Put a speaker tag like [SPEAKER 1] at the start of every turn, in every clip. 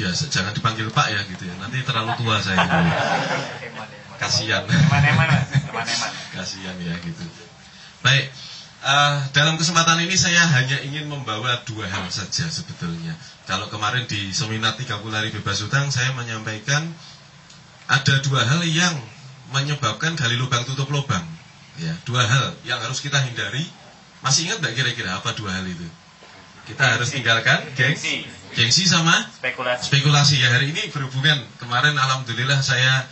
[SPEAKER 1] biasa, jangan dipanggil Pak ya gitu ya. Nanti terlalu tua saya. Kasihan. Kasihan ya gitu. Baik. Dalam kesempatan ini saya hanya ingin membawa dua hal saja sebetulnya. Kalau kemarin di seminar 30 hari bebas hutang saya menyampaikan ada dua hal yang menyebabkan gali lubang tutup lubang. Ya, dua hal yang harus kita hindari. Masih ingat nggak kira-kira apa dua hal itu? Kita harus tinggalkan gengsi sama spekulasi. Ya, hari ini berhubungan. Kemarin alhamdulillah saya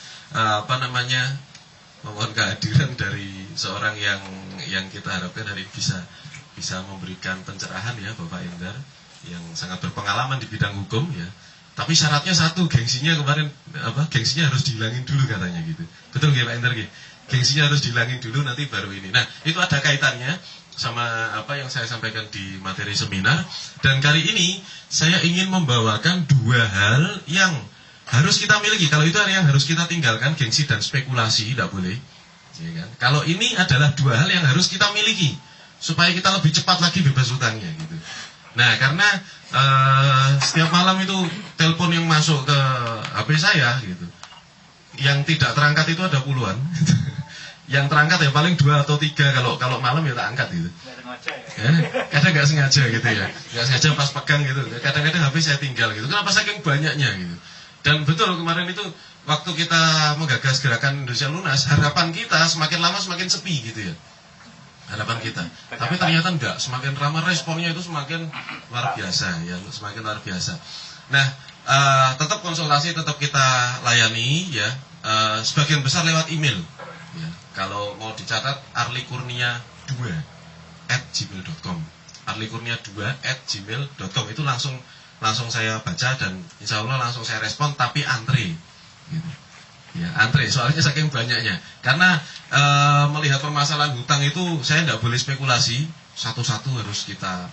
[SPEAKER 1] memohon kehadiran dari seorang yang kita harapkan hari ini bisa memberikan pencerahan ya, Bapak Endar yang sangat berpengalaman di bidang hukum ya. Tapi syaratnya satu, gengsinya kemarin gengsinya harus dihilangin dulu katanya gitu. Betul nggak Pak Endar? Gengsinya harus dihilangin dulu nanti baru ini. Nah, itu ada kaitannya sama apa yang saya sampaikan di materi seminar. Dan kali ini saya ingin membawakan dua hal yang harus kita miliki. Kalau itu yang harus kita tinggalkan, gengsi dan spekulasi, tidak boleh. Ya kan? Kalau ini adalah dua hal yang harus kita miliki supaya kita lebih cepat lagi bebas hutangnya gitu. Nah, karena setiap malam itu telepon yang masuk ke HP saya gitu, yang tidak terangkat itu ada puluhan. Yang terangkat ya paling 2 atau 3 kalau malam ya tak angkat gitu. Kadang nggak sengaja gitu ya, nggak sengaja pas pegang gitu. Kadang-kadang HP saya tinggal gitu. Kenapa saking banyaknya gitu? Dan betul kemarin itu waktu kita menggagas gerakan Indonesia Lunas, harapan kita semakin lama semakin sepi gitu ya. Harapan kita. Tapi ternyata enggak, semakin ramai responnya itu semakin luar biasa ya, semakin luar biasa. Nah, tetap konsultasi tetap kita layani ya, sebagian besar lewat email. Ya, kalau mau dicatat arlikurnia2@gmail.com. arlikurnia2@gmail.com itu langsung saya baca dan insya Allah langsung saya respon, tapi antre gitu. Ya, antre, soalnya saking banyaknya. Karena melihat permasalahan hutang itu saya tidak boleh spekulasi, satu-satu harus kita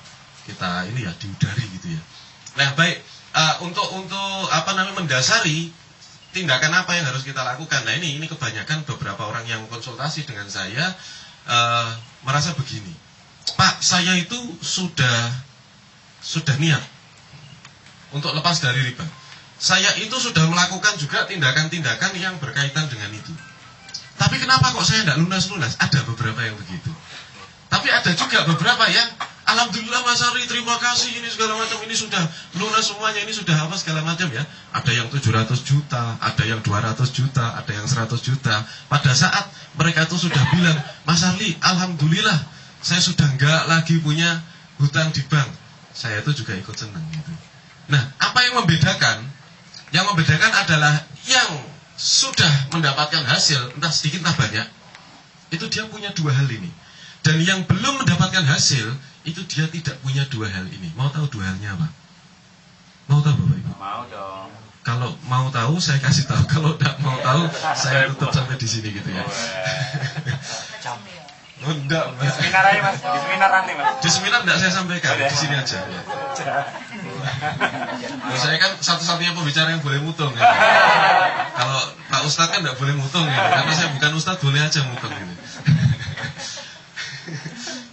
[SPEAKER 1] ini ya diudari gitu ya. Nah, baik, untuk mendasari tindakan apa yang harus kita lakukan. Nah, ini kebanyakan beberapa orang yang konsultasi dengan saya merasa begini. Pak, saya itu sudah niat untuk lepas dari riba. Saya itu sudah melakukan juga tindakan-tindakan yang berkaitan dengan itu. Tapi kenapa kok saya tidak lunas-lunas? Ada beberapa yang begitu. Tapi ada juga beberapa yang alhamdulillah Mas Ari, terima kasih ini segala macam, ini sudah lunas semuanya, ini sudah apa segala macam ya. Ada yang 700 juta, ada yang 200 juta, ada yang 100 juta. Pada saat mereka itu sudah bilang, Mas Ari, alhamdulillah saya sudah enggak lagi punya hutang di bank. Saya itu juga ikut senang gitu. Nah, apa yang membedakan? Yang membedakan adalah yang sudah mendapatkan hasil, entah sedikit entah banyak, itu dia punya dua hal ini. Dan yang belum mendapatkan hasil, itu dia tidak punya dua hal ini. Mau tahu dua halnya apa? Mau tahu Bapak Ibu? Mau dong. Kalau mau tahu, saya kasih tahu. Kalau tidak mau tahu, saya tutup sampai di sini gitu ya. Oh, enggak, Mas. Di seminar aja, Mas. Di seminar nanti, Mas. Di seminar enggak saya sampaikan, di sini aja. Ya. Nah, saya kan satu-satunya pembicara yang boleh mutung ya. Kalau Pak Ustadz kan enggak boleh mutung ya. Karena saya bukan Ustadz, boleh aja mutung gitu.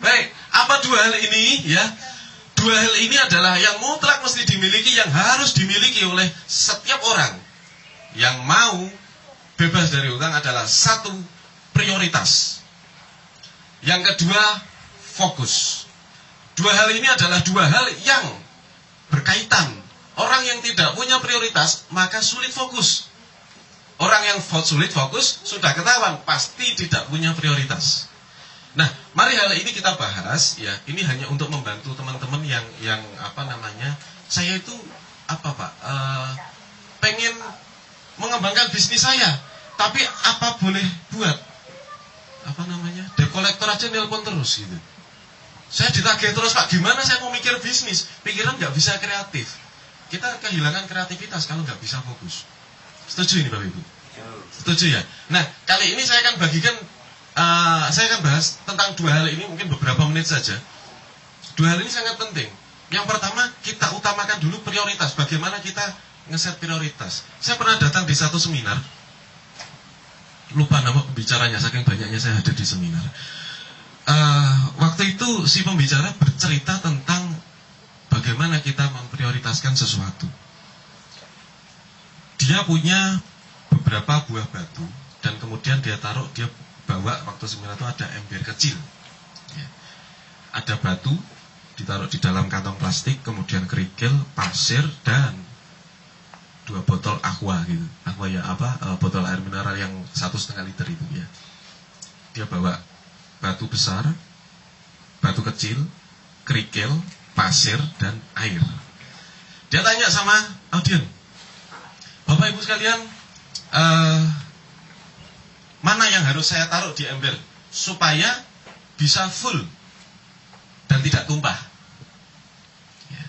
[SPEAKER 1] Baik, apa dua hal ini ya? Dua hal ini adalah yang mutlak mesti dimiliki, yang harus dimiliki oleh setiap orang yang mau bebas dari hutang adalah satu, prioritas. Yang kedua, fokus. Dua hal ini adalah dua hal yang berkaitan. Orang yang tidak punya prioritas, maka sulit fokus. Orang yang sulit fokus, sudah ketahuan, pasti tidak punya prioritas. Nah, mari hal ini kita bahas ya. Ini hanya untuk membantu teman-teman yang saya itu pengen mengembangkan bisnis saya, tapi apa boleh buat debt collector aja nelpon terus gitu. Saya ditagih terus, Pak, gimana saya mau mikir bisnis? Pikiran nggak bisa kreatif. Kita kehilangan kreativitas kalau nggak bisa fokus. Setuju ini Bapak Ibu? Setuju ya? Nah, kali ini saya akan bagikan, saya akan bahas tentang dua hal ini mungkin beberapa menit saja. Dua hal ini sangat penting. Yang pertama, kita utamakan dulu prioritas. Bagaimana kita ngeset prioritas. Saya pernah datang di satu seminar, lupa nama pembicaranya, saking banyaknya saya ada di seminar. Waktu itu si pembicara bercerita tentang bagaimana kita memprioritaskan sesuatu. dia punya beberapa buah batu dan kemudian dia bawa waktu seminar itu ada ember kecil. Ya. Ada batu ditaruh di dalam kantong plastik, kemudian kerikil, pasir dan 2 botol aqua gitu. Aqua ya botol air mineral yang 1,5 liter itu ya. Dia bawa batu besar, batu kecil, kerikil, pasir dan air. Dia tanya sama audien, Bapak Ibu sekalian, mana yang harus saya taruh di ember supaya bisa full dan tidak tumpah? Ya.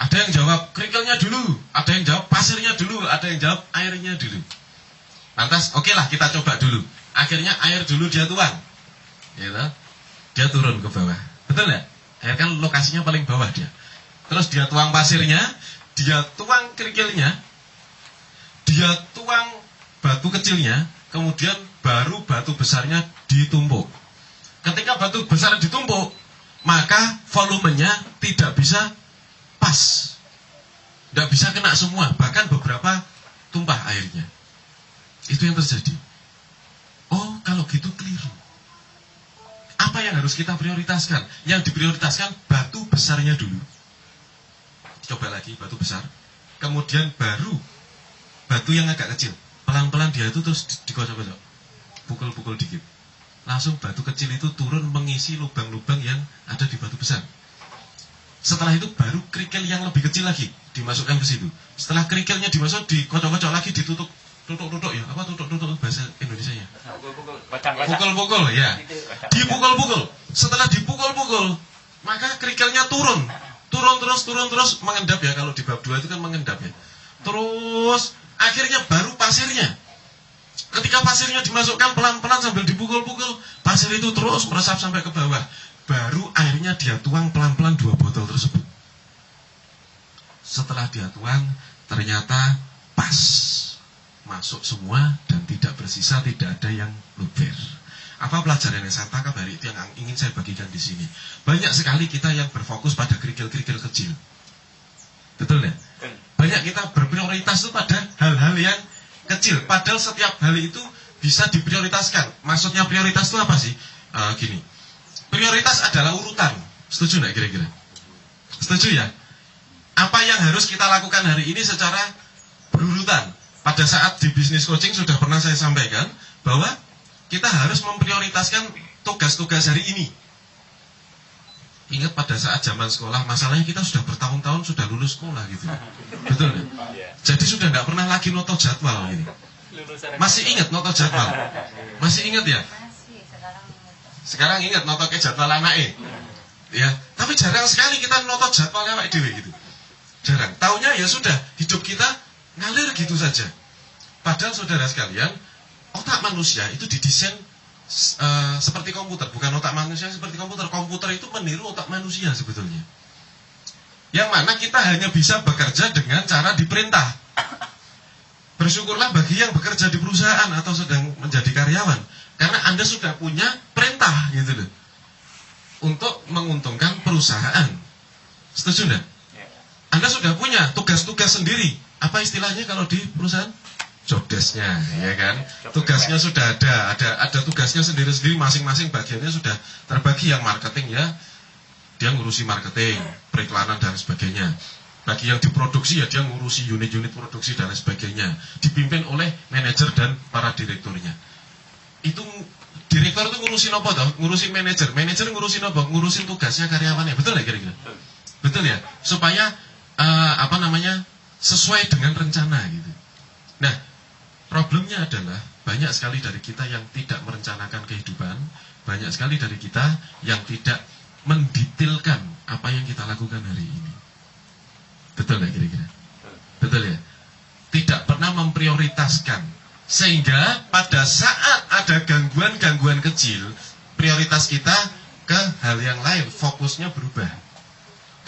[SPEAKER 1] Ada yang jawab kerikilnya dulu, ada yang jawab pasirnya dulu, ada yang jawab airnya dulu. Lantas, oke lah kita coba dulu. Akhirnya air dulu dia tuang, gitu. Dia turun ke bawah, betul nggak? Air kan lokasinya paling bawah dia. Terus dia tuang pasirnya, dia tuang kerikilnya, dia tuang batu kecilnya, kemudian baru batu besarnya ditumpuk. Ketika batu besar ditumpuk, maka volumenya tidak bisa pas, tidak bisa kena semua, bahkan beberapa tumpah airnya. Itu yang terjadi. Oh, kalau gitu keliru. Apa yang harus kita prioritaskan? Yang diprioritaskan batu besarnya dulu. Coba lagi batu besar, kemudian baru batu yang agak kecil. Pelan-pelan dia itu terus dikocok-kocok, pukul-pukul dikit. Langsung batu kecil itu turun mengisi lubang-lubang yang ada di batu besar. Setelah itu baru kerikil yang lebih kecil lagi dimasukkan ke situ. Setelah kerikilnya dimasuk, dikocok-kocok lagi, ditutup ya, apa tutuk-tutuk bahasa Indonesianya? Pukul-pukul ya. Dipukul-pukul. Setelah dipukul-pukul, maka kerikilnya turun terus mengendap ya, kalau di bab 2 itu kan mengendap ya. Terus akhirnya baru pasirnya. Ketika pasirnya dimasukkan pelan-pelan sambil dipukul-pukul, pasir itu terus meresap sampai ke bawah. Baru airnya dia tuang pelan-pelan 2 botol tersebut. Setelah dia tuang, ternyata pas, masuk semua dan tidak bersisa, tidak ada yang luber. Apa pelajaran yang saya tangkap hari itu yang ingin saya bagikan di sini? Banyak sekali kita yang berfokus pada kerikil-kerikil kecil. Betul ya? Banyak kita berprioritas itu pada hal-hal yang kecil. Padahal setiap hal itu bisa diprioritaskan. Maksudnya prioritas itu apa sih? Gini, prioritas adalah urutan. Setuju nggak kira-kira? Setuju ya? Apa yang harus kita lakukan hari ini secara berurutan? Pada saat di bisnis coaching sudah pernah saya sampaikan bahwa kita harus memprioritaskan tugas-tugas hari ini. Ingat pada saat zaman sekolah, masalahnya kita sudah bertahun-tahun sudah lulus sekolah gitu. Betul ya? Jadi sudah tidak pernah lagi noto jadwal ini. Masih ingat noto jadwal? Masih ingat ya? Sekarang ingat noto ke jadwal anaknya. Ya, tapi jarang sekali kita noto jadwal awake dhewe gitu. Jarang. Taunya ya sudah, hidup kita ngalir gitu saja. Padahal saudara sekalian, otak manusia itu didesain seperti komputer. Bukan otak manusia seperti komputer. Komputer itu meniru otak manusia sebetulnya. Yang mana kita hanya bisa bekerja dengan cara diperintah. Bersyukurlah bagi yang bekerja di perusahaan atau sedang menjadi karyawan, karena Anda sudah punya perintah gitu loh, untuk menguntungkan perusahaan. Setuju enggak? Anda sudah punya tugas-tugas sendiri. Apa istilahnya kalau di perusahaan? Job desk-nya, ya kan? Tugasnya sudah ada tugasnya sendiri-sendiri, masing-masing bagiannya sudah terbagi. Yang marketing ya, dia ngurusi marketing, periklanan dan sebagainya. Bagi yang diproduksi ya dia ngurusi unit-unit produksi dan sebagainya. Dipimpin oleh manajer dan para direkturnya. Itu direktur itu ngurusin apa toh? Ngurusin manajer. Manajer ngurusin apa? Ngurusin tugasnya karyawannya. Betul ya kira-kira? Betul ya? Supaya sesuai dengan rencana gitu. Nah, problemnya adalah banyak sekali dari kita yang tidak merencanakan kehidupan, banyak sekali dari kita yang tidak mendetailkan apa yang kita lakukan hari ini. Betul nggak kira-kira? Betul ya? Tidak pernah memprioritaskan, sehingga pada saat ada gangguan-gangguan kecil, prioritas kita ke hal yang lain, fokusnya berubah.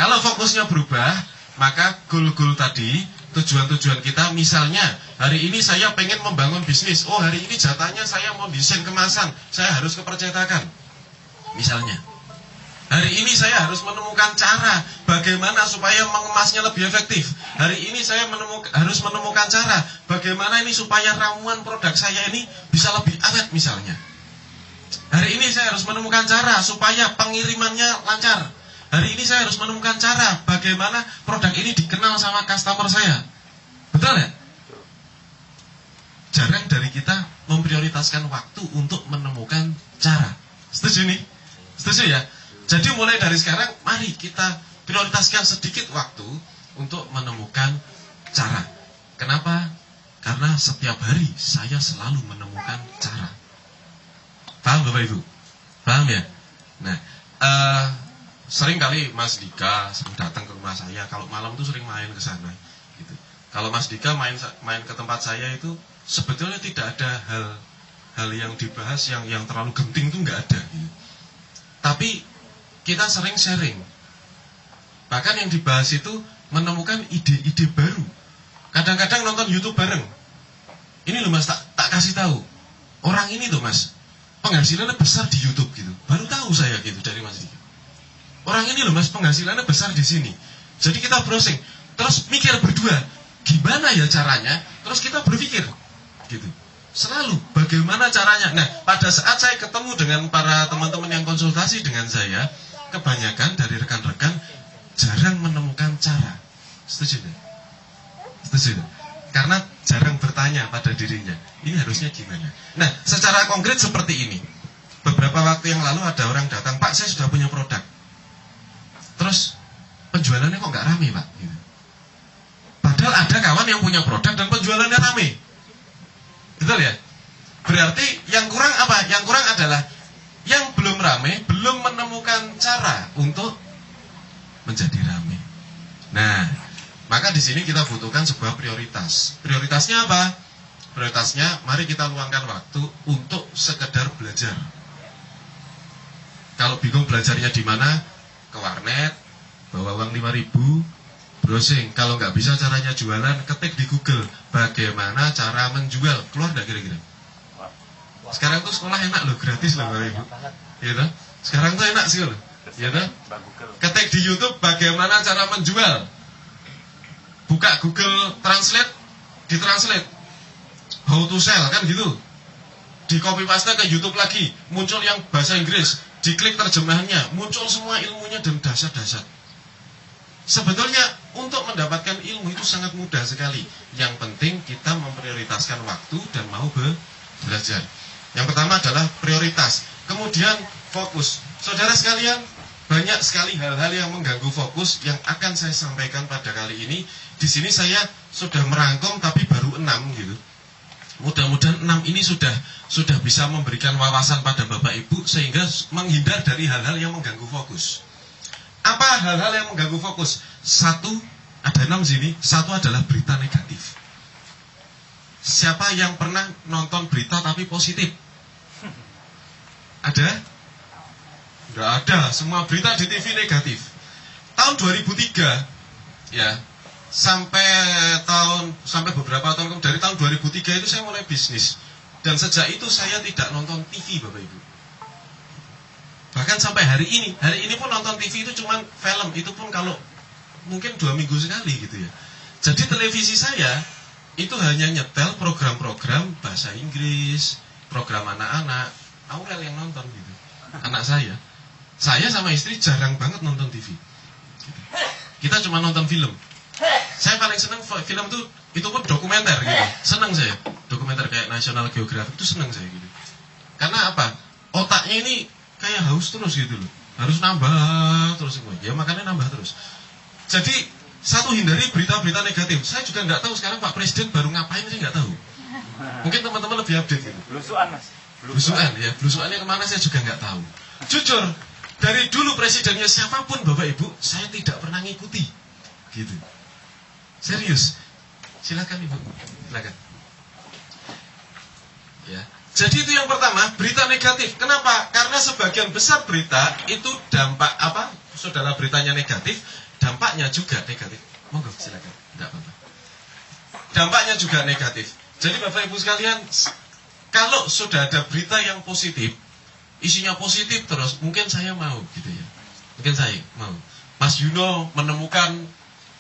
[SPEAKER 1] Kalau fokusnya berubah, maka goal-goal tadi, tujuan-tujuan kita, misalnya hari ini saya pengen membangun bisnis, oh hari ini jatahnya saya mau desain kemasan, saya harus ke percetakan misalnya. Hari ini saya harus menemukan cara bagaimana supaya mengemasnya lebih efektif. Hari ini saya harus menemukan cara bagaimana ini supaya ramuan produk saya ini bisa lebih awet misalnya. Hari ini saya harus menemukan cara supaya pengirimannya lancar. Hari ini saya harus menemukan cara bagaimana produk ini dikenal sama customer saya. Betul ya? Jarang dari kita memprioritaskan waktu untuk menemukan cara. Setuju nih? Setuju ya? Jadi mulai dari sekarang, mari kita prioritaskan sedikit waktu untuk menemukan cara. Kenapa? Karena setiap hari saya selalu menemukan cara. Paham Bapak Ibu? Paham ya? Nah, sering kali Mas Dika sering datang ke rumah saya. Kalau malam tuh sering main ke sana. Gitu. Kalau Mas Dika main ke tempat saya itu sebetulnya tidak ada hal yang dibahas yang terlalu genting tuh nggak ada. Gitu. Tapi kita sering sharing. Bahkan yang dibahas itu menemukan ide-ide baru. Kadang-kadang nonton YouTube bareng. Ini loh Mas, tak kasih tahu. Orang ini tuh Mas, penghasilannya besar di YouTube gitu. Baru tahu saya gitu dari Mas Dika. Orang ini loh Mas, penghasilannya besar di sini. Jadi kita browsing, terus mikir berdua, gimana ya caranya? Terus kita berpikir, gitu. Selalu bagaimana caranya. Nah, pada saat saya ketemu dengan para teman-teman yang konsultasi dengan saya, kebanyakan dari rekan-rekan jarang menemukan cara. Setuju tidak? Setuju tidak? Karena jarang bertanya pada dirinya, ini harusnya gimana? Nah, secara konkret seperti ini. Beberapa waktu yang lalu ada orang datang, Pak, saya sudah punya produk. Terus penjualannya kok nggak rame, Pak? Gitu. Padahal ada kawan yang punya produk dan penjualannya rame. Betul ya? Berarti yang kurang apa? Yang kurang adalah yang belum rame, belum menemukan cara untuk menjadi rame. Nah, maka di sini kita butuhkan sebuah prioritas. Prioritasnya apa? Prioritasnya, mari kita luangkan waktu untuk sekedar belajar. Kalau bingung belajarnya di mana? Ke warnet, bawa uang 5.000, browsing. Kalau nggak bisa caranya jualan, ketik di Google bagaimana cara menjual. Keluar nggak kira-kira? Sekarang tuh sekolah enak loh, gratis loh Bapak Ibu. Gitu? Sekarang tuh enak sih loh. Gitu? Ketik di YouTube bagaimana cara menjual. Buka Google Translate, ditranslate. How to sell kan gitu. Di copy paste ke YouTube lagi, muncul yang bahasa Inggris, diklik terjemahannya, muncul semua ilmunya dan dasar-dasar. Sebetulnya untuk mendapatkan ilmu itu sangat mudah sekali. Yang penting kita memprioritaskan waktu dan mau belajar. Yang pertama adalah prioritas. Kemudian fokus. Saudara sekalian, banyak sekali hal-hal yang mengganggu fokus yang akan saya sampaikan pada kali ini. Di sini saya sudah merangkum tapi baru 6 gitu. Mudah-mudahan 6 ini sudah bisa memberikan wawasan pada Bapak Ibu sehingga menghindar dari hal-hal yang mengganggu fokus. Apa hal-hal yang mengganggu fokus? Satu, ada 6 sini. Satu adalah berita negatif. Siapa yang pernah nonton berita tapi positif? Ada? Enggak ada. Semua berita di TV negatif. Tahun 2003 ya, sampai beberapa tahun dari tahun 2003 itu saya mulai bisnis. Dan sejak itu saya tidak nonton TV Bapak Ibu. Bahkan sampai hari ini pun nonton TV itu cuma film, itu pun kalau mungkin 2 minggu sekali gitu ya. Jadi televisi saya itu hanya nyetel program-program bahasa Inggris, program anak-anak. Aurel yang nonton gitu, anak saya sama istri jarang banget nonton TV gitu. Kita cuma nonton film. Saya paling senang film itu pun dokumenter gitu. Senang saya, dokumenter kayak National Geographic itu senang saya gitu. Karena apa? Otaknya ini kayak haus terus gitu loh. Harus nambah terus semua. Ya makanya nambah terus. Jadi satu, hindari berita-berita negatif. Saya juga nggak tahu sekarang Pak Presiden baru ngapain, saya nggak tahu. Mungkin teman-teman lebih update gitu.
[SPEAKER 2] Belusuan Mas.
[SPEAKER 1] Belusuan ya, belusuannya kemana saya juga nggak tahu. Jujur, dari dulu presidennya siapapun Bapak Ibu, saya tidak pernah ngikuti. Gitu. Serius. Silakan Ibu, silakan. Ya. Jadi itu yang pertama, berita negatif. Kenapa? Karena sebagian besar berita itu dampak apa? Saudara beritanya negatif, dampaknya juga negatif. Monggo silakan. Enggak apa-apa. Dampaknya juga negatif. Jadi Bapak Ibu sekalian, kalau sudah ada berita yang positif, isinya positif terus, mungkin saya mau gitu ya. Mungkin saya mau. Mas Yuno menemukan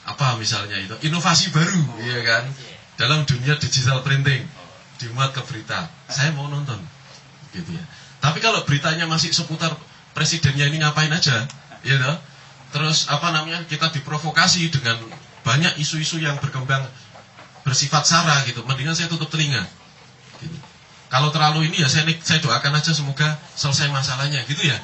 [SPEAKER 1] apa misalnya itu inovasi baru, ya kan, dalam dunia digital printing, dimuat ke berita. Saya mau nonton, gitu ya. Tapi kalau beritanya masih seputar presidennya ini ngapain aja, ya toh? Terus apa namanya, kita diprovokasi dengan banyak isu-isu yang berkembang bersifat sara gitu, mendingan saya tutup telinga. Gitu. Kalau terlalu ini ya saya doakan aja semoga selesai masalahnya, gitu ya.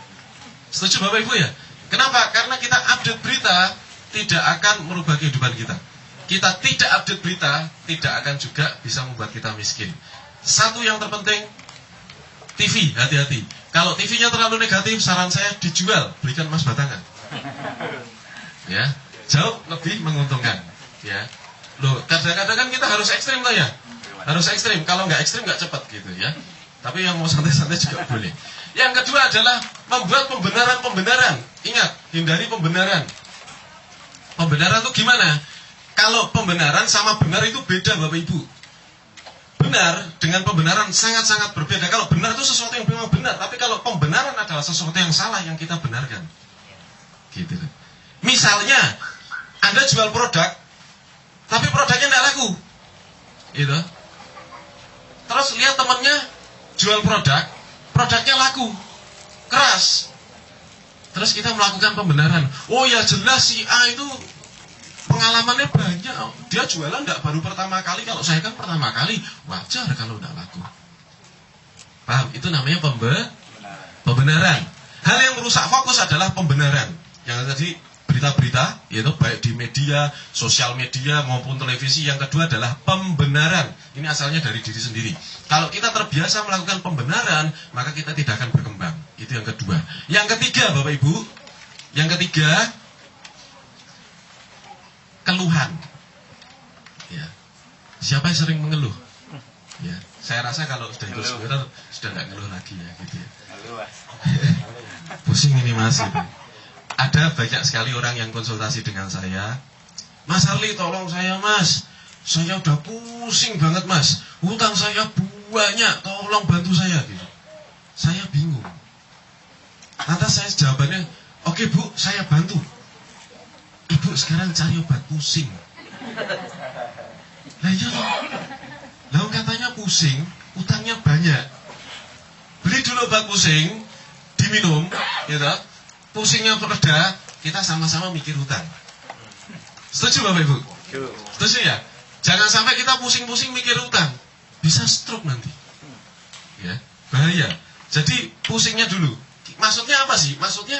[SPEAKER 1] Setuju Bapak Ibu ya? Kenapa? Karena kita update berita tidak akan merubah kehidupan kita. Kita tidak update berita tidak akan juga bisa membuat kita miskin. Satu yang terpenting, TV, hati-hati. Kalau TV-nya terlalu negatif, saran saya dijual, belikan emas batangan. Ya, jauh lebih menguntungkan. Ya, loh, kadang-kadang kan kita harus ekstrim lah ya, harus ekstrim. Kalau nggak ekstrim nggak cepat gitu ya. Tapi yang mau santai-santai juga boleh. Yang kedua adalah membuat pembenaran-pembenaran. Ingat, hindari pembenaran. Pembenaran itu gimana? Kalau pembenaran sama benar itu beda Bapak Ibu. Benar dengan pembenaran sangat-sangat berbeda. Kalau benar itu sesuatu yang memang benar, tapi kalau pembenaran adalah sesuatu yang salah yang kita benarkan. Gitu. Misalnya Anda jual produk, tapi produknya tidak laku, gitu. Terus lihat temannya jual produknya laku, keras. Terus kita melakukan pembenaran. Oh ya jelas si A itu pengalamannya banyak, dia jualan tidak baru pertama kali. Kalau saya kan pertama kali, wajar kalau tidak laku. Paham? Itu namanya pembenaran. Hal yang merusak fokus adalah pembenaran. Yang tadi berita-berita, yaitu baik di media, sosial media maupun televisi. Yang kedua adalah pembenaran. Ini asalnya dari diri sendiri. Kalau kita terbiasa melakukan pembenaran, maka kita tidak akan berkembang. Itu yang kedua. Yang ketiga, Bapak Ibu, yang ketiga, keluhan. Ya. Siapa yang sering mengeluh? Ya. Saya rasa kalau sudah ikut seminar sudah nggak ngeluh lagi ya, gitu ya. Pusing ini Mas. Gitu. Ada banyak sekali orang yang konsultasi dengan saya. Mas Arli, tolong saya Mas. Saya udah pusing banget Mas. Hutang saya banyak, tolong bantu saya gitu. Saya bingung. Lantas saya jawabannya, oke Bu, saya bantu. Ibu sekarang cari obat pusing. Lah iya loh. Lah katanya pusing, utangnya banyak. Beli dulu obat pusing, diminum, gitu. Pusingnya reda, kita sama-sama mikir hutang. Setuju Bapak Ibu? Setuju ya? Jangan sampai kita pusing-pusing mikir hutang, bisa stroke nanti. Ya, bahaya. Jadi pusingnya dulu. Maksudnya apa sih? Maksudnya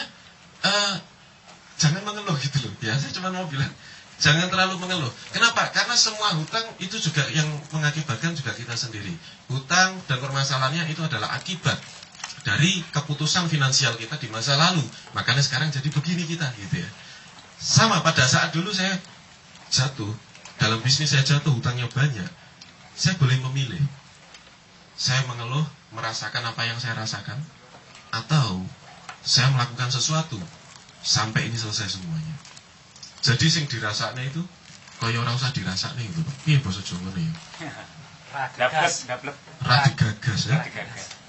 [SPEAKER 1] jangan mengeluh gitu loh. Ya, saya cuma mau bilang jangan terlalu mengeluh. Kenapa? Karena semua hutang itu juga yang mengakibatkan juga kita sendiri. Hutang dan permasalahannya itu adalah akibat dari keputusan finansial kita di masa lalu. Makanya sekarang jadi begini kita gitu ya. Sama pada saat dulu saya jatuh, dalam bisnis saya jatuh, hutangnya banyak. Saya boleh memilih. Saya mengeluh, merasakan apa yang saya rasakan, atau saya melakukan sesuatu sampai ini selesai semuanya. Jadi sing dirasakne itu kaya ora usah dirasakne gitu. Piye basa Jawane ya? Radigagas ya.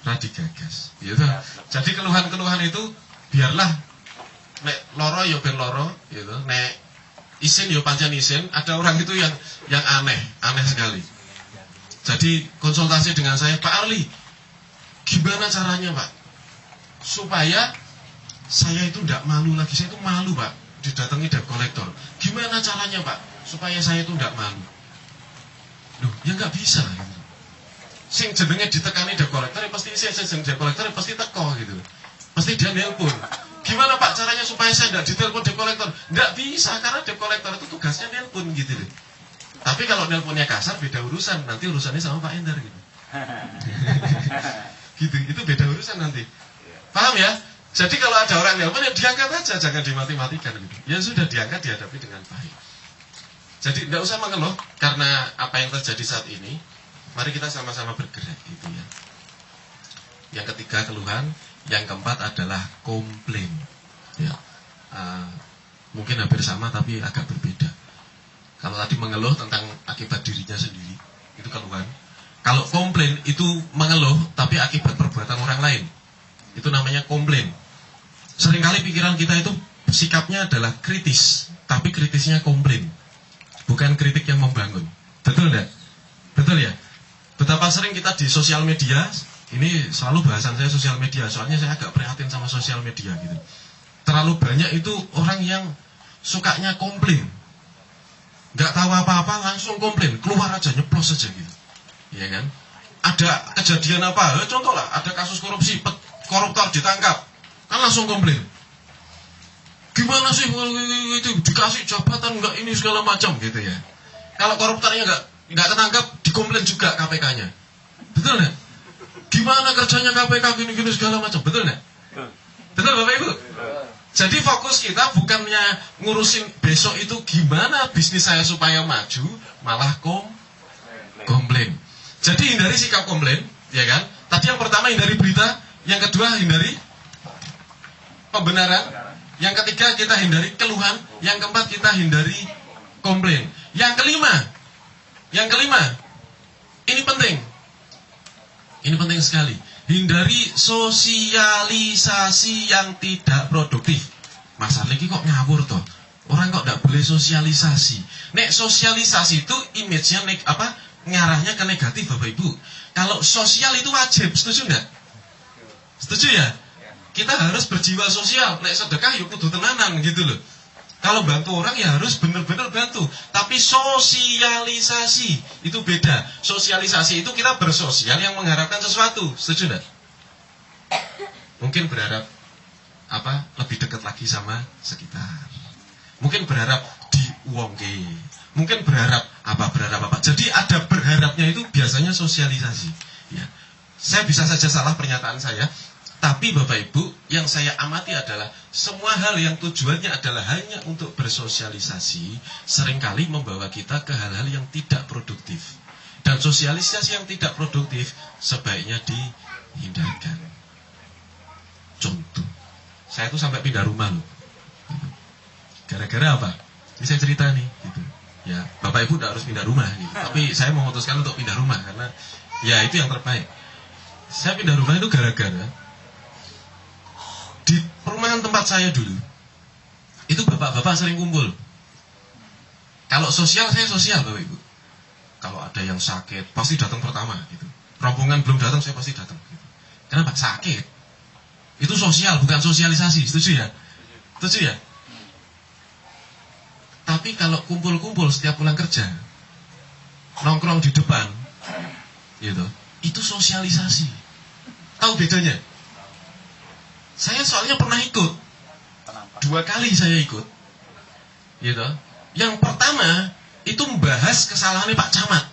[SPEAKER 1] Radigagas. Gitu. Jadi keluhan-keluhan itu biarlah nek loro ya ben loro gitu. Nek isin ya pancen isin. Ada orang itu yang aneh sekali. Jadi konsultasi dengan saya, Pak Arli, gimana caranya Pak supaya saya itu tidak malu lagi? Saya itu malu Pak didatangi debt collector. Gimana caranya Pak supaya saya itu tidak malu? Loh, ya nggak bisa gitu. Sing jenenge ditekani debt collector ya pasti sing debt collector ya pasti teko gitu. Pasti dia nelpon. Gimana Pak caranya supaya saya tidak ditelepon debt collector? Nggak bisa, karena debt collector itu tugasnya nelpon gitu loh. Tapi kalau nelponnya kasar beda urusan, nanti urusannya sama Pak Endar gitu. Gitu, itu beda urusan nanti. Paham ya? Jadi kalau ada orang nelpon ya diangkat aja, jangan dimati-matikan gitu. Ya sudah diangkat, dihadapi dengan baik. Jadi tidak usah mengeluh karena apa yang terjadi saat ini. Mari kita sama-sama bergerak gitu ya. Yang ketiga keluhan, yang keempat adalah komplain. Ya, mungkin hampir sama tapi agak berbeda. Kalau tadi mengeluh tentang akibat dirinya sendiri, itu keluhan. Kalau komplain itu mengeluh tapi akibat perbuatan orang lain, itu namanya komplain. Seringkali pikiran kita itu sikapnya adalah kritis, tapi kritisnya komplain, bukan kritik yang membangun. Betul enggak? Betul ya? Betapa sering kita di sosial media, ini selalu bahasan saya sosial media, soalnya saya agak prihatin sama sosial media gitu. Terlalu banyak itu orang yang sukanya komplain, nggak tahu apa-apa langsung komplain, keluar aja, nyeplos aja gitu, ya kan? Ada kejadian apa? Contoh lah, ada kasus korupsi, koruptor ditangkap, kan langsung komplain. Gimana sih itu dikasih jabatan nggak ini segala macam gitu ya? Kalau koruptornya nggak ketangkap, dikomplain juga KPK-nya, betul nggak? Gimana kerjanya KPK gini-gini segala macam, betul nggak? Betul Bapak Ibu? Jadi fokus kita bukannya ngurusin besok itu gimana bisnis saya supaya maju, malah komplain. Jadi hindari sikap komplain, ya kan? Tadi yang pertama hindari berita, yang kedua hindari pembenaran, yang ketiga kita hindari keluhan, yang keempat kita hindari komplain. Yang kelima, ini penting sekali. Hindari sosialisasi yang tidak produktif. Mas Arliki kok ngawur toh? Orang kok tidak boleh sosialisasi. Nek sosialisasi itu image-nya ngarahnya ke negatif Bapak Ibu. Kalau sosial itu wajib, setuju nggak? Setuju ya? Kita harus berjiwa sosial. Nek sedekah yuk kudu tenanan gitu loh. Kalau bantu orang ya harus benar-benar bantu. Tapi sosialisasi itu beda. Sosialisasi itu kita bersosial yang mengharapkan sesuatu. Setuju enggak? Mungkin berharap lebih dekat lagi sama sekitar. Mungkin berharap diuangke. Mungkin berharap apa. Jadi ada berharapnya itu biasanya sosialisasi. Ya. Saya bisa saja salah pernyataan saya. Tapi Bapak Ibu, yang saya amati adalah semua hal yang tujuannya adalah hanya untuk bersosialisasi seringkali membawa kita ke hal-hal yang tidak produktif. Dan sosialisasi yang tidak produktif sebaiknya dihindarkan. Contoh, saya tuh sampai pindah rumah loh. Gara-gara apa? Ini saya cerita nih gitu. Ya, Bapak Ibu tidak harus pindah rumah gitu. Tapi saya memutuskan untuk pindah rumah karena ya itu yang terbaik. Saya pindah rumah itu gara-gara di perumahan tempat saya dulu, itu bapak-bapak sering kumpul. Kalau sosial, saya sosial Bapak Ibu. Kalau ada yang sakit, pasti datang pertama gitu. Rombongan belum datang, saya pasti datang gitu. Kenapa? Sakit. Itu sosial, bukan sosialisasi. Setuju ya? Setuju ya? Tapi kalau kumpul-kumpul setiap pulang kerja, nongkrong di depan gitu, itu sosialisasi. Tahu bedanya? Saya soalnya pernah ikut 2 kali saya ikut gitu. Yang pertama itu membahas kesalahannya Pak Camat.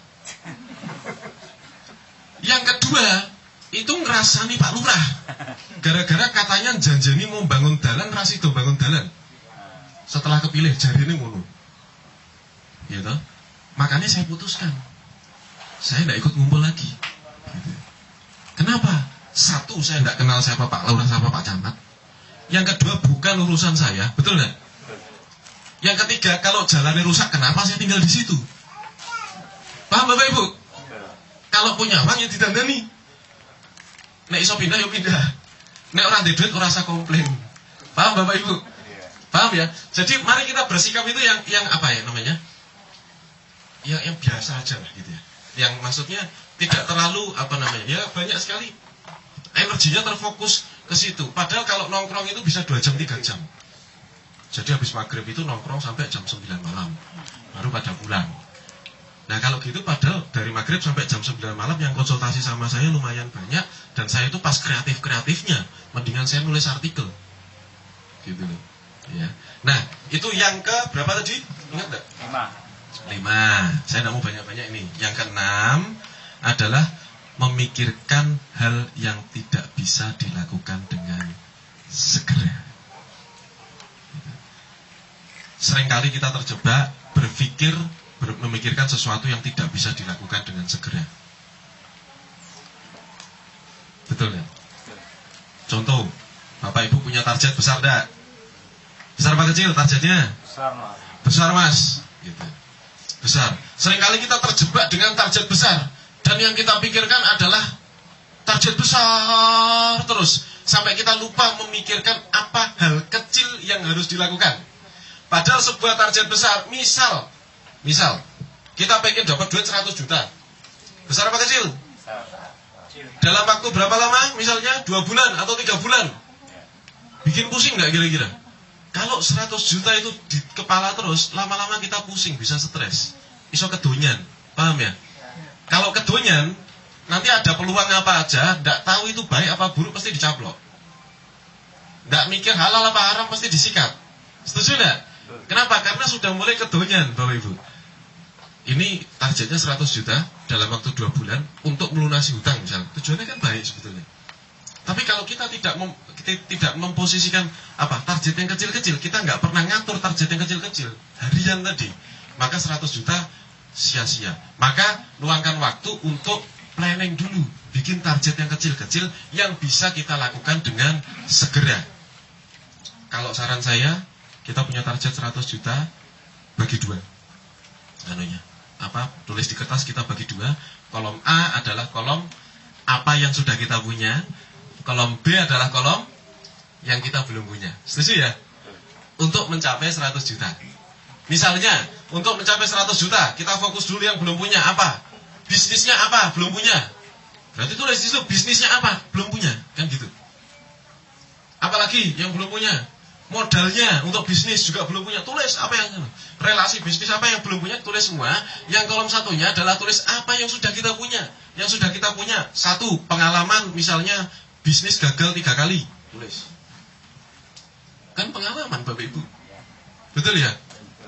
[SPEAKER 1] Yang kedua itu ngerasani Pak Lurah. Gara-gara katanya janjani mau bangun dalan, rasido bangun dalan. Setelah kepilih jarine ngono gitu. Makanya saya putuskan saya tidak ikut ngumpul lagi gitu. Kenapa? Satu, saya tidak kenal siapa Pak Lurah siapa Pak Camat. Yang kedua, bukan urusan saya, betul nggak? Yang ketiga, kalau jalannya rusak, kenapa saya tinggal di situ? Paham Bapak Ibu? Kalau punya uang yang didandani, nek iso pindah yuk pindah. Nek orang di duit, orang rasa komplain. Paham Bapak Ibu? Paham ya? Jadi mari kita bersikap itu yang apa ya namanya? Yang biasa aja lah gitu ya. Yang maksudnya tidak terlalu ya banyak sekali energinya terfokus ke situ. Padahal kalau nongkrong itu bisa 2 jam 3 jam. Jadi habis maghrib itu nongkrong sampai jam 9 malam, baru pada pulang. Nah kalau gitu padahal dari maghrib sampai jam 9 malam yang konsultasi sama saya lumayan banyak. Dan saya itu pas kreatif-kreatifnya, mendingan saya nulis artikel gitu loh ya. Nah itu yang ke berapa tadi? Ingat gak? 5. Saya tidak mau banyak-banyak ini. Yang ke-6 adalah memikirkan hal yang tidak bisa dilakukan dengan segera. Seringkali kita terjebak memikirkan sesuatu yang tidak bisa dilakukan dengan segera. Betul ya? Contoh, Bapak Ibu punya target besar enggak? Besar apa kecil targetnya?
[SPEAKER 2] Besar Mas.
[SPEAKER 1] Besar Mas gitu. Besar. Seringkali kita terjebak dengan target besar. Dan yang kita pikirkan adalah target besar terus. Sampai kita lupa memikirkan apa hal kecil yang harus dilakukan. Padahal sebuah target besar, misal kita pengen dapat duit 100 juta. Besar apa kecil? Dalam waktu berapa lama? Misalnya 2 bulan atau 3 bulan. Bikin pusing nggak kira-kira? Kalau 100 juta itu di kepala terus, lama-lama kita pusing, bisa stres. Iso kedonyan, paham ya? Kalau kedonyan, nanti ada peluang apa aja, nggak tahu itu baik apa buruk, pasti dicaplok. Nggak mikir halal apa haram, pasti disikat. Setuju nggak? Kenapa? Karena sudah mulai kedonyan, Bapak Ibu. Ini targetnya 100 juta dalam waktu 2 bulan untuk melunasi hutang misalnya. Tujuannya kan baik sebetulnya. Tapi kalau kita tidak memposisikan target yang kecil-kecil, kita nggak pernah ngatur target yang kecil-kecil, harian tadi, maka 100 juta sia-sia. Maka luangkan waktu untuk planning dulu, bikin target yang kecil-kecil yang bisa kita lakukan dengan segera. Kalau saran saya, kita punya target 100 juta, bagi 2. Tulis di kertas, kita bagi 2. Kolom A adalah kolom apa yang sudah kita punya, kolom B adalah kolom yang kita belum punya. Setuju ya? Untuk mencapai 100 juta. Misalnya, untuk mencapai 100 juta, kita fokus dulu yang belum punya. Apa? Bisnisnya apa? Belum punya. Berarti tulis di situ, bisnisnya apa? Belum punya. Kan gitu. Apalagi yang belum punya? Modalnya untuk bisnis juga belum punya. Tulis apa yang relasi bisnis apa yang belum punya, tulis semua. Yang kolom satunya adalah tulis apa yang sudah kita punya. Yang sudah kita punya. 1, pengalaman misalnya bisnis gagal 3 kali. Tulis. Kan pengalaman Bapak Ibu. Betul ya?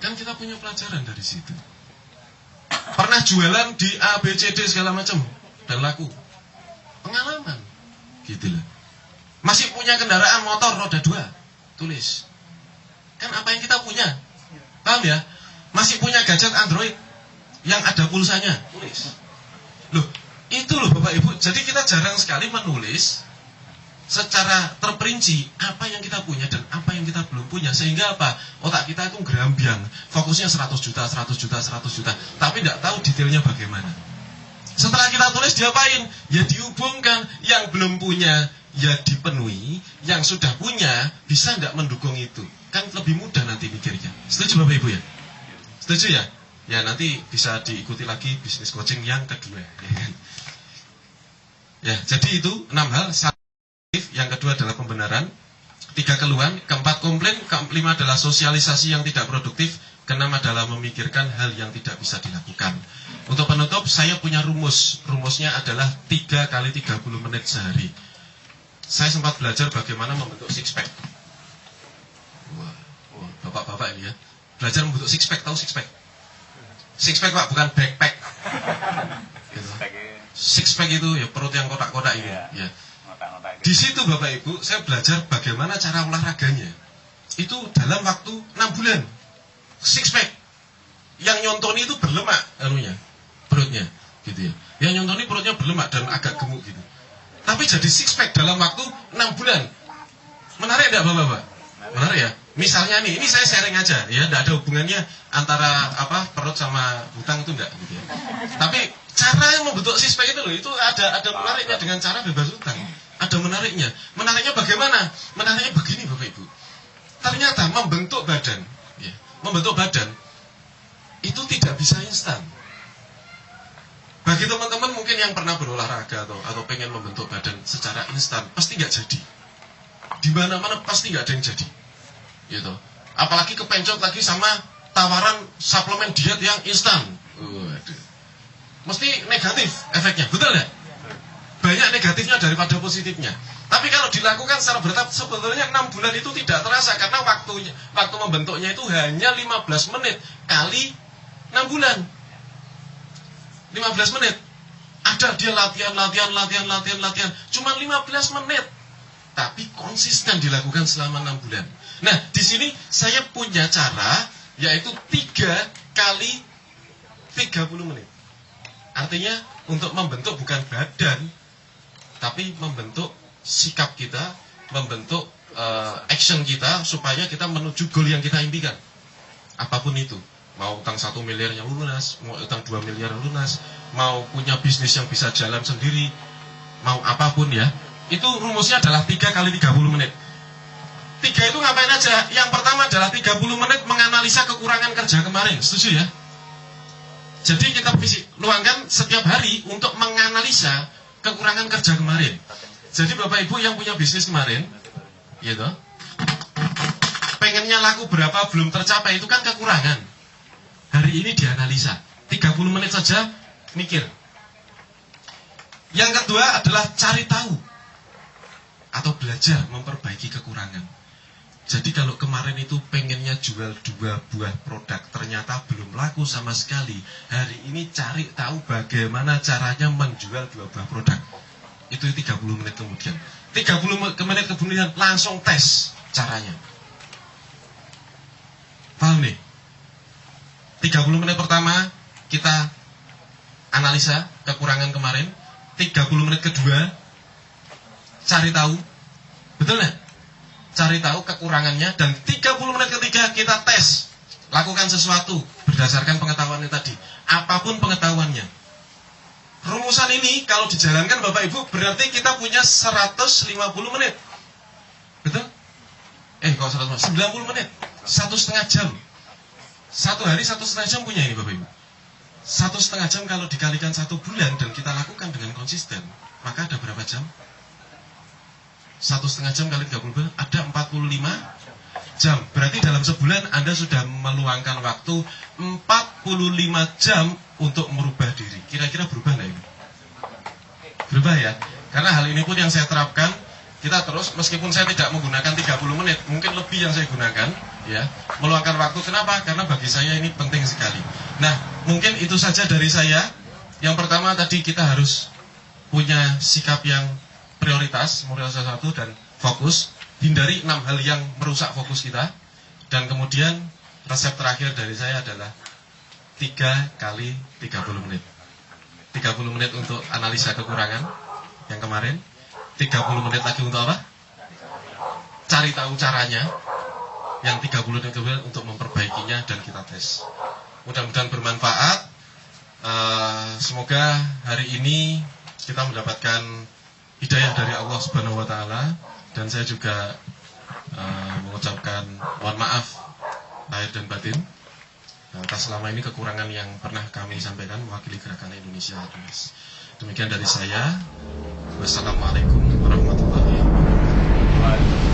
[SPEAKER 1] Kan kita punya pelajaran dari situ. Pernah jualan di A, B, C, D segala macam dan laku. Pengalaman. Gitu lah. Masih punya kendaraan motor roda 2. Tulis. Kan apa yang kita punya. Paham ya? Masih punya gadget Android yang ada pulsanya. Tulis. Loh, itu loh Bapak Ibu. Jadi kita jarang sekali menulis secara terperinci apa yang kita punya dan apa yang kita belum punya. Sehingga apa? Otak kita itu gerambiang. Fokusnya 100 juta, 100 juta, 100 juta. Tapi tidak tahu detailnya bagaimana. Setelah kita tulis diapain? Ya dihubungkan. Yang belum punya ya dipenuhi, yang sudah punya bisa tidak mendukung itu. Kan lebih mudah nanti mikirnya. Setuju Bapak Ibu ya? Setuju ya? Ya nanti bisa diikuti lagi bisnis coaching yang kedua. Ya, jadi itu 6 hal. Yang kedua adalah pembenaran. 3 keluhan. Keempat komplain. Kelima adalah sosialisasi yang tidak produktif. Keenam adalah memikirkan hal yang tidak bisa dilakukan. Untuk penutup, saya punya rumus. Rumusnya adalah 3 kali 30 menit sehari. Saya sempat belajar bagaimana membentuk six pack. Wah, bapak-bapak ini ya. Belajar membentuk six pack, tahu six pack? Six pack Pak, bukan backpack. Gitu. Six pack itu ya perut yang kotak-kotak ini. Ya. Di situ Bapak Ibu, saya belajar bagaimana cara olahraganya. Itu dalam waktu 6 bulan. Six pack. Yang nyontoni itu berlemak perutnya, gitu ya. Yang nyontoni perutnya berlemak dan agak gemuk gitu. Tapi jadi six pack dalam waktu 6 bulan. Menarik enggak Bapak-bapak? Menarik ya? Misalnya nih, ini saya sharing aja ya, enggak ada hubungannya antara perut sama hutang itu enggak gitu ya. Tapi cara yang membentuk six pack itu loh, itu ada menariknya dengan cara bebas hutang. Ada menariknya. Menariknya bagaimana? Menariknya begini Bapak Ibu. Ternyata membentuk badan itu tidak bisa instan. Bagi teman-teman mungkin yang pernah berolahraga atau pengen membentuk badan secara instan, pasti nggak jadi. Di mana-mana pasti nggak ada yang jadi, gitu. Apalagi kepencot lagi sama tawaran suplemen diet yang instan, mesti negatif efeknya, betul nggak? Banyak negatifnya daripada positifnya. Tapi kalau dilakukan secara bertahap, sebetulnya 6 bulan itu tidak terasa karena waktu membentuknya itu hanya 15 menit kali 6 bulan. 15 menit. Ada dia latihan. Cuma 15 menit. Tapi konsisten dilakukan selama 6 bulan. Nah, di sini saya punya cara, yaitu 3 kali 30 menit. Artinya, untuk membentuk bukan badan, tapi membentuk sikap kita, membentuk action kita, supaya kita menuju goal yang kita impikan. Apapun itu. Mau utang 1 miliar yang lunas, mau utang 2 miliar yang lunas, mau punya bisnis yang bisa jalan sendiri, mau apapun ya, Itu rumusnya adalah 3 kali 30 menit. 3 itu ngapain aja? Yang pertama adalah 30 menit menganalisa kekurangan kerja kemarin. Setuju ya? Jadi kita luangkan setiap hari untuk menganalisa kekurangan kerja kemarin. Jadi Bapak Ibu yang punya bisnis kemarin, gitu, pengennya laku berapa belum tercapai, itu kan kekurangan. Hari ini dianalisa 30 menit saja mikir. Yang kedua adalah cari tahu atau belajar memperbaiki kekurangan. Jadi kalau kemarin itu pengennya jual 2 buah produk, ternyata belum laku sama sekali. Hari ini cari tahu bagaimana caranya menjual 2 buah produk. Itu 30 menit kemudian. 30 menit kemudian langsung tes caranya. Paham nih? 30 menit pertama kita analisa kekurangan kemarin. 30 menit kedua cari tahu. Betul nggak? Cari tahu kekurangannya. Dan 30 menit ketiga kita tes. Lakukan sesuatu berdasarkan pengetahuannya tadi. Apapun pengetahuannya. Rumusan ini kalau dijalankan Bapak Ibu berarti kita punya 150 menit. Betul? Kalau 150, 90 menit, 1,5 jam. Satu hari 1,5 jam punya ini Bapak Ibu. 1,5 jam kalau dikalikan 1 bulan dan kita lakukan dengan konsisten, maka ada berapa jam? 1,5 jam kali 30 bulan ada 45 jam. Berarti dalam sebulan Anda sudah meluangkan waktu 45 jam untuk merubah diri. Kira-kira berubah nggak ini? Berubah ya? Karena hal ini pun yang saya terapkan. Kita terus, meskipun saya tidak menggunakan 30 menit, mungkin lebih yang saya gunakan, ya, meluangkan waktu. Kenapa? Karena bagi saya ini penting sekali. Nah, mungkin itu saja dari saya. Yang pertama tadi kita harus punya sikap yang prioritas satu dan fokus. Hindari 6 hal yang merusak fokus kita. Dan kemudian resep terakhir dari saya adalah 3 kali 30 menit. 30 menit untuk analisa kekurangan yang kemarin. 30 menit lagi untuk apa? Cari tahu caranya. Yang 30 menit kemudian untuk memperbaikinya dan kita tes. Mudah-mudahan bermanfaat. Semoga hari ini kita mendapatkan hidayah dari Allah Subhanahu wa taala, dan saya juga mengucapkan mohon maaf lahir dan batin atas selama ini kekurangan yang pernah kami sampaikan mewakili Gerakan Indonesia Advance. Demikian dari saya. Wassalamualaikum warahmatullahi wabarakatuh.